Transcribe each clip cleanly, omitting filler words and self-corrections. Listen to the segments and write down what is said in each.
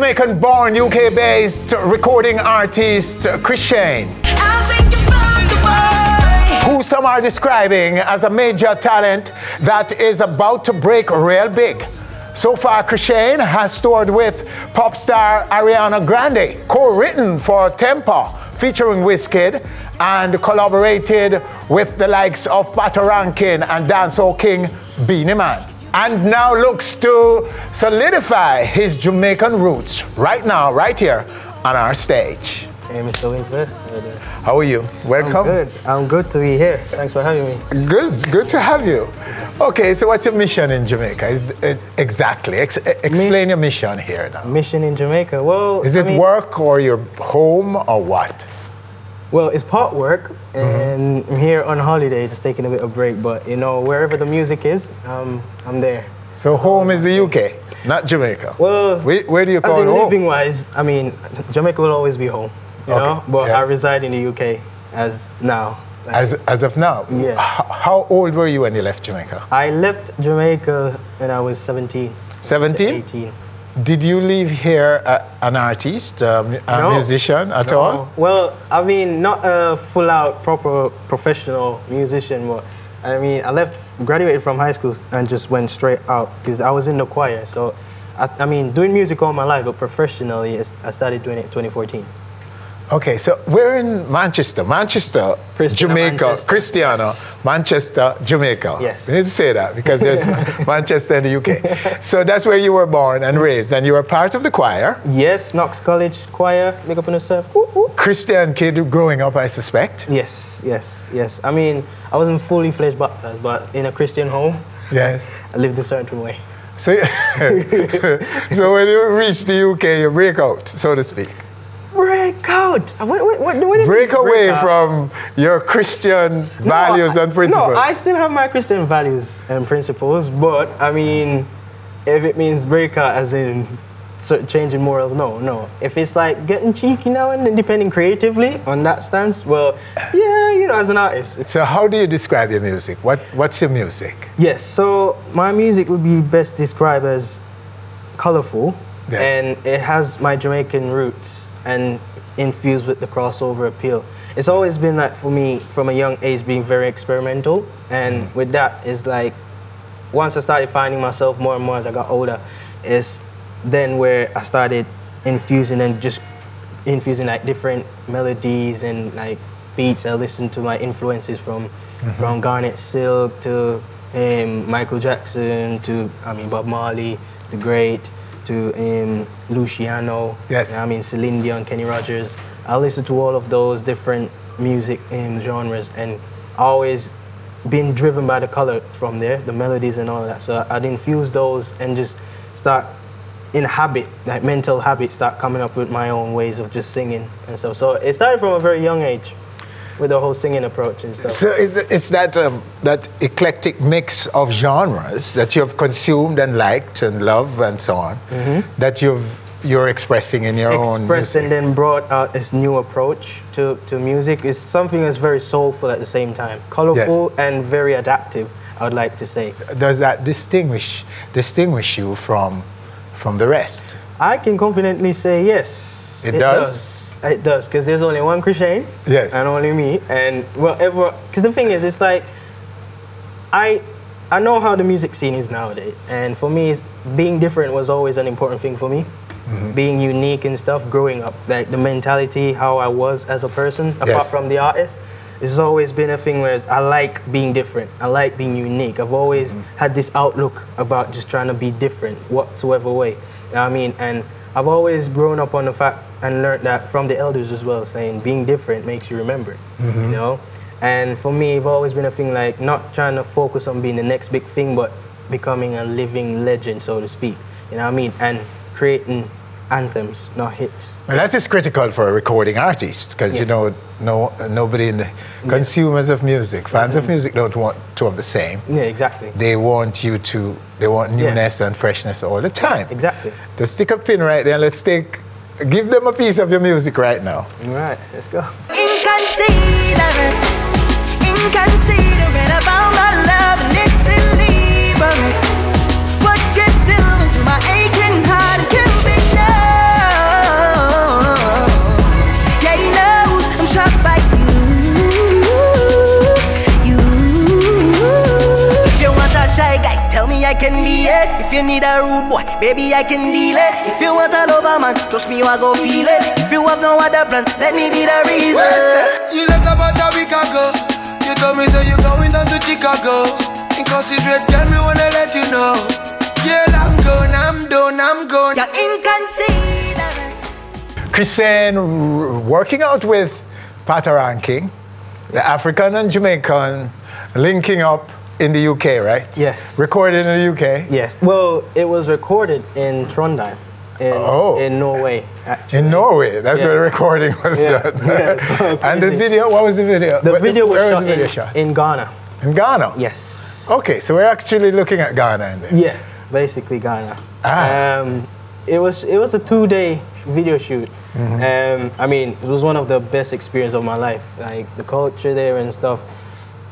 Jamaican-born, UK-based recording artist Krishane, who some are describing as a major talent that is about to break real big. So far, Krishane has toured with pop star Ariana Grande, co-written for Tempa, featuring Wizkid, and collaborated with the likes of Patoranking and Dancehall king Beenie Man. And now looks to solidify his Jamaican roots right now, right here on our stage. Hey, Mr. Winford. How are you? Welcome. I'm good. I'm good to be here. Thanks for having me. Good to have you. Okay, so what's your mission in Jamaica? Exactly. Explain your mission here now. Mission in Jamaica? Well, is it work or your home or what? Well, it's part work, and I'm here on holiday, just taking a bit of break. But you know, wherever the music is, I'm there. So home is the UK, not Jamaica. Well, where do you call home? Living-wise, I mean, Jamaica will always be home. You know, but I reside in the UK as now. As of now? Yeah. How old were you when you left Jamaica? I left Jamaica when I was 17. 17? 18. Did you leave here an artist, a musician at all? Well, I mean, not a full-out, proper professional musician, but I mean, graduated from high school and just went straight out because I was in the choir. So, I mean, doing music all my life, but professionally, I started doing it in 2014. Okay, so we're in Manchester, Jamaica, Cristiano, Manchester, Jamaica. Yes. We need to say that because there's Manchester in the UK. So that's where you were born and raised, and you were part of the choir. Yes, Knox College choir, big up on yourself. Christian kid growing up, I suspect. Yes. I mean, I wasn't fully fledged baptized, but in a Christian home, I lived a certain way. So, so when you reach the UK, you break out, so to speak. Break out. What break away from your Christian values and principles. No, I still have my Christian values and principles, but I mean, if it means break out as in changing morals, no. If it's like getting cheeky now and then, depending creatively on that stance, well, yeah, you know, as an artist. So how do you describe your music? What's your music? Yes, so my music would be best described as colorful, and it has my Jamaican roots and infused with the crossover appeal. It's always been like, for me, from a young age, being very experimental, and with that, it's like, once I started finding myself more and more as I got older, is then where I started infusing like different melodies and like beats. I listened to my influences from Garnet Silk to Michael Jackson to, I mean, Bob Marley, the Great, to Luciano, I mean, Celine Dion, Kenny Rogers. I listened to all of those different music genres, and always been driven by the color from there, the melodies and all of that. So I'd infuse those and just start in habit, like mental habit, start coming up with my own ways of just singing and stuff. So it started from a very young age with the whole singing approach and stuff. So it's that that eclectic mix of genres that you've consumed and liked and loved and so on, that you're expressing in your own music. And then brought out this new approach to music. It's something that's very soulful at the same time, colorful and very adaptive, I would like to say. Does that distinguish you from the rest? I can confidently say yes. It does? It does, because there's only one Krishane, and only me, and whatever. Because the thing is, it's like, I know how the music scene is nowadays, and for me, being different was always an important thing for me. Being unique and stuff, growing up, like the mentality, how I was as a person, apart from the artist, it's always been a thing where I like being different. I like being unique. I've always had this outlook about just trying to be different, whatsoever way. You know what I mean? And I've always grown up on the fact and learned that from the elders as well, saying being different makes you remembered, you know? And for me, it's always been a thing like not trying to focus on being the next big thing, but becoming a living legend, so to speak. You know what I mean? And creating anthems, not hits. Well, that is critical for a recording artist, because you know, nobody in the consumers of music, fans of music don't want to have the same. Yeah, exactly. They want newness and freshness all the time. Exactly. Just stick a pin right there and give them a piece of your music right now. All right, let's go. Inconsiderate about my love and it's deliberate. What you're doing to my aching heart can be done. can be it. If you need a rude boy, baby, I can deal it. If you want a lover man, trust me, I go feel it. If you have no other plan, let me be the reason. You left about a week ago. You told me that you're going down to Chicago. Inconsiderate, girl, me wanna let you know. Yeah, I'm gone, I'm gone. You're inconsiderate. Krishane working out with Patoranking, the African and Jamaican linking up in the UK, right? Yes. Recorded in the UK? Yes. Well, it was recorded in Trondheim, in Norway, actually. In Norway, that's Yeah. where the recording was done. Yeah, so and the crazy. video, what was the video? The video was where shot, was the video shot? in Ghana. In Ghana? Yes. Okay, so we're actually looking at Ghana in there. Yeah, basically Ghana. It was a 2-day video shoot. I mean, it was one of the best experiences of my life. Like the culture there and stuff.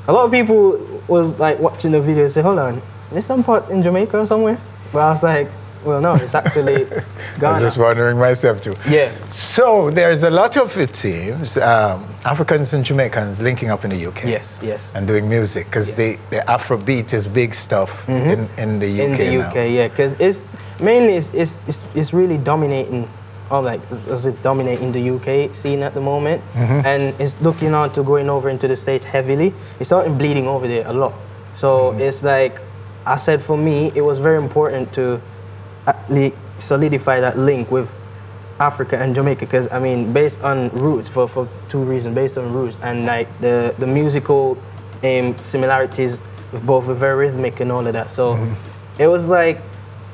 A lot of people was like watching the video and say, hold on, there's some parts in Jamaica or somewhere? But I was like, well, no, it's actually Ghana. I was just wondering myself too. Yeah. So there's a lot of, it seems, Africans and Jamaicans linking up in the UK. Yes, yes. And doing music, because the Afrobeat is big stuff in the UK in the now. UK, yeah, because it's mainly it's really dominating, or like is it dominating the UK scene at the moment, and it's looking on to going over into the States heavily. It's starting bleeding over there a lot. So it's like I said, for me, it was very important to solidify that link with Africa and Jamaica, because I mean, based on roots, for 2 reasons, based on roots and like the musical similarities with both, were very rhythmic and all of that. So it was like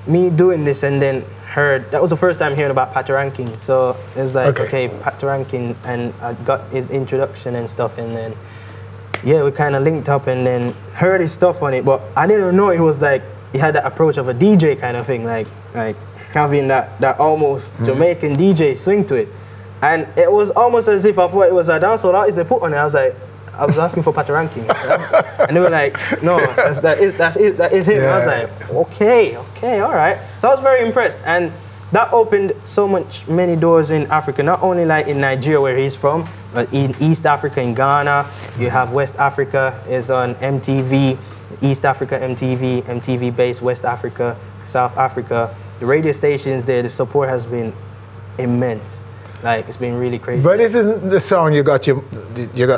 me doing this, and then that was the first time hearing about Patoranking. So it was like, okay, Patoranking, and I got his introduction and stuff, and then yeah, we kind of linked up and then heard his stuff on it, but I didn't know it was like, he had that approach of a DJ kind of thing, like having that almost Jamaican DJ swing to it. And it was almost as if I thought it was a dancehall artist they put on it. I was asking for Patoranking, and they were like, no, that is him. I was like, okay, all right. So I was very impressed, and that opened many doors in Africa, not only like in Nigeria where he's from, but in East Africa, in Ghana. You have West Africa is on MTV, East Africa MTV, MTV based West Africa, South Africa. The radio stations there, the support has been immense. Like, it's been really crazy. But this isn't the song you got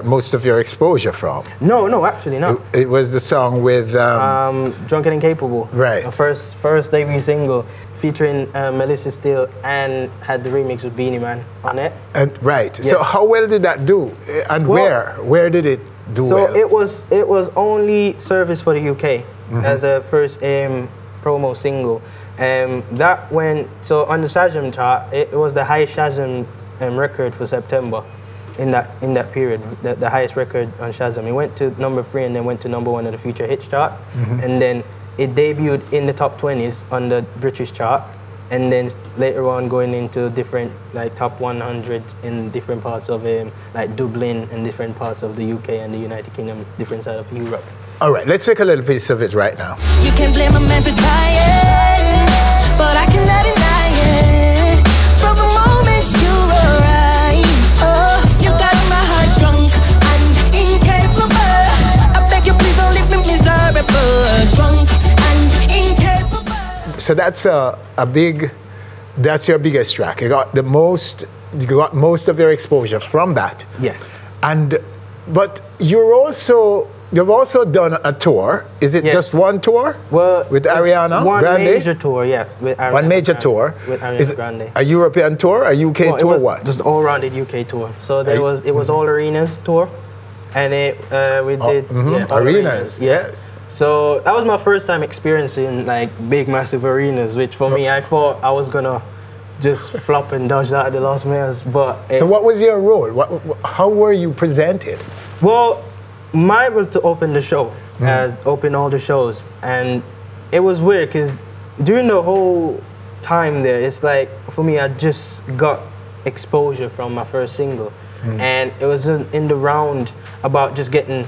most of your exposure from. No, actually not. It was the song with Drunken and Capable. Right. The first debut single featuring Melissa Steele, and had the remix with Beenie Man on it. And right. Yeah. So how well did that do? And where did it do well? So it was only service for the UK as a first promo single. That went, so on the Shazam chart, it was the highest Shazam record for September in that period, the highest record on Shazam. It went to number 3 and then went to number 1 on the Future Hits chart. And then it debuted in the top 20s on the British chart. And then later on going into different like top 100 in different parts of like Dublin and different parts of the UK and the United Kingdom, different side of Europe. All right, let's take a little piece of it right now. You can blame a man for trying, but I cannot deny it. From the moment you arrived, oh, you got my heart drunk and incapable. I beg you, please don't leave me miserable. Drunk and incapable. So that's that's your biggest track. You got most of your exposure from that. Yes. But you've also done a tour. Is it just one tour? Well, with Ariana one Grande? major tour, yeah. With Ariana One major Grande, tour. with Ariana Grande. A European tour, a UK tour, it was what? just all-rounded UK tour. So it was all arenas tour, and we did all arenas. Yes. So that was my first time experiencing like big, massive arenas, which for me, I thought I was gonna just flop and dodge that at the last minute. But so what was your role? How were you presented? Well, mine was to open the show, open all the shows, and it was weird because during the whole time there, it's like for me, I just got exposure from my first single, and it was in the round about just getting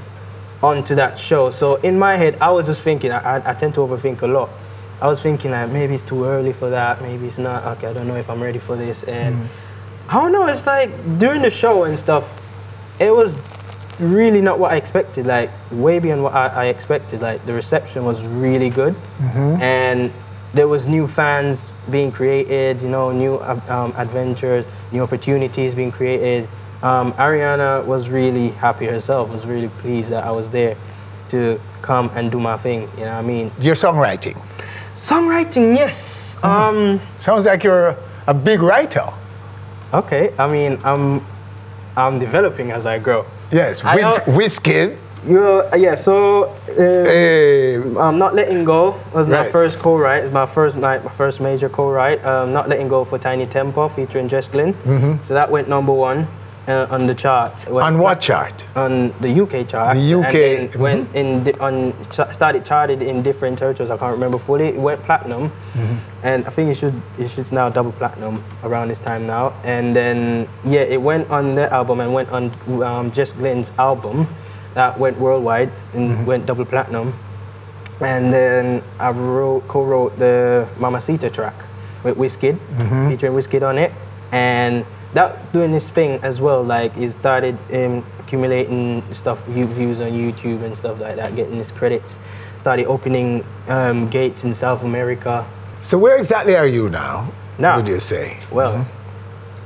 onto that show. So in my head, I was just thinking, I tend to overthink a lot. I was thinking like maybe it's too early for that, maybe it's not. Okay, I don't know if I'm ready for this, and I don't know. It's like during the show and stuff, it was really not what I expected, like way beyond what I expected. Like the reception was really good, and there was new fans being created, you know, new adventures, new opportunities being created. Ariana was really happy herself, was really pleased that I was there to come and do my thing, you know what I mean? Your songwriting? Songwriting, yes. Sounds like you're a big writer. Okay, I mean, I'm developing as I grow. Yes, Wizkid. Yeah, so Not Letting Go was my first co-write. It's my first major co-write. Not Letting Go for Tinie Tempa featuring Jess Glynn. So that went #1 on the chart. On what chart? On the UK chart. The UK. And then started charted in different territories. I can't remember fully. It went platinum, and I think it should now double platinum around this time now. And then yeah, it went on the album and went on Jess Glynn's album. That went worldwide and went double platinum. And then I co-wrote the Mamacita track with Wizkid, featuring Wizkid on it. And that doing this thing as well, like it started accumulating stuff, views on YouTube and stuff like that, getting his credits, started opening gates in South America. So where exactly are you now? Now, would you say? Well,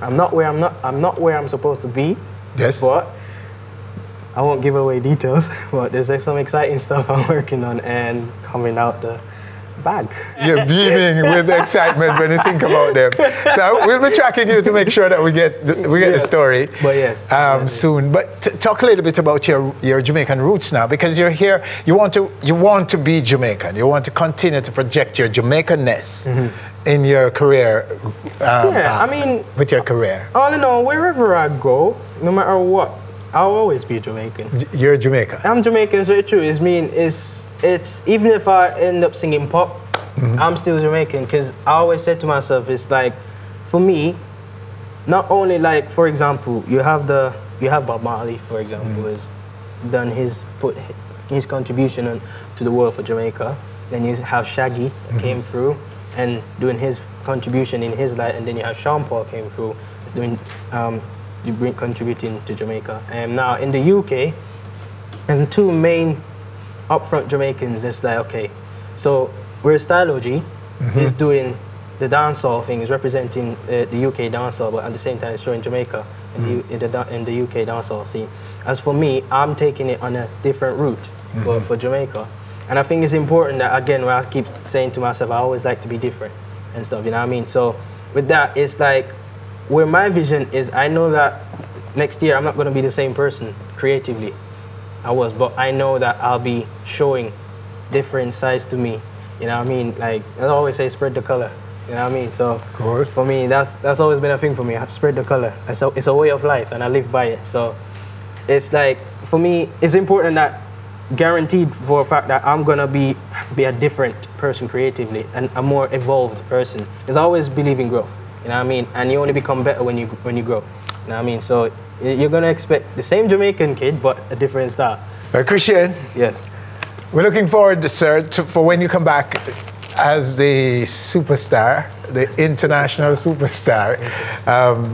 I'm not where I'm supposed to be. Yes. But I won't give away details, but there's like some exciting stuff I'm working on and coming out the bag. You're beaming with excitement when you think about them. So we'll be tracking you to make sure that we get the story. But yes, soon. But talk a little bit about your Jamaican roots now, because you're here. You want to be Jamaican. You want to continue to project your Jamaicanness in your career. I mean, with your career. All in all, wherever I go, no matter what, I'll always be Jamaican. You're Jamaican. I'm Jamaican, so it's true. It's even if I end up singing pop, I'm still Jamaican, because I always said to myself, it's like, for me, not only like, for example, you have Bob Marley, for example, has done put his contribution to the world for Jamaica. Then you have Shaggy came through and doing his contribution in his life, and then you have Sean Paul came through doing contributing to Jamaica. And now in the UK, and two main upfront Jamaicans, it's like, okay, so where Stylogy is doing the dancehall thing, is representing the UK dancehall, but at the same time it's showing Jamaica in the UK dancehall scene. As for me, I'm taking it on a different route for Jamaica. And I think it's important that, again, where I keep saying to myself, I always like to be different and stuff, you know what I mean? So with that, it's like, where my vision is, I know that next year I'm not going to be the same person creatively I was, but I know that I'll be showing different sides to me, you know what I mean? Like, I always say, spread the color, you know what I mean? So for me, that's always been a thing for me, spread the color. It's a way of life, and I live by it. So it's like, for me, it's important that, guaranteed for a fact that I'm gonna be a different person creatively and a more evolved person. Because I always believe in growth, you know what I mean? And you only become better when you grow, you know what I mean? So you're gonna expect the same Jamaican kid, but a different style. Krishane. Yes. We're looking forward, sir, for when you come back as the superstar, the international superstar.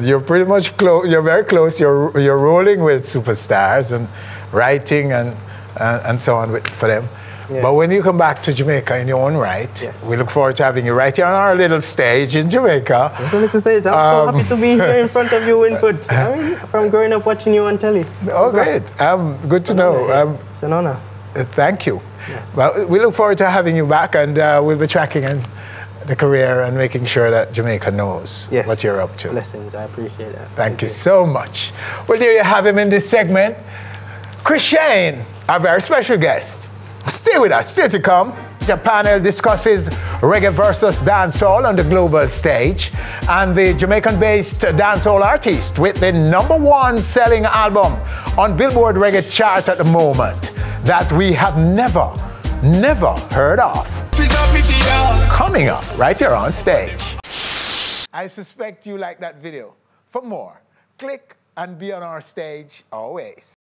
You're pretty much close. You're very close. You're rolling with superstars and writing and so on for them. Yeah. But when you come back to Jamaica in your own right, we look forward to having you right here on our little stage in Jamaica. It's a little stage. I'm so happy to be here in front of you, Winford. I mean, from growing up watching you on telly. Oh, great. Good to know. It's an honor. Thank you. Yes. Well, we look forward to having you back, and we'll be tracking the career and making sure that Jamaica knows what you're up to. Blessings. I appreciate that. Thank you so much. Well, there you have him in this segment. Krishane, our very special guest. Stay with us, still to come. The panel discusses reggae versus dancehall on the global stage, and the Jamaican-based dancehall artist with the #1 selling album on Billboard Reggae chart at the moment that we have never heard of. Coming up right here on stage. I suspect you like that video. For more, click and be on our stage always.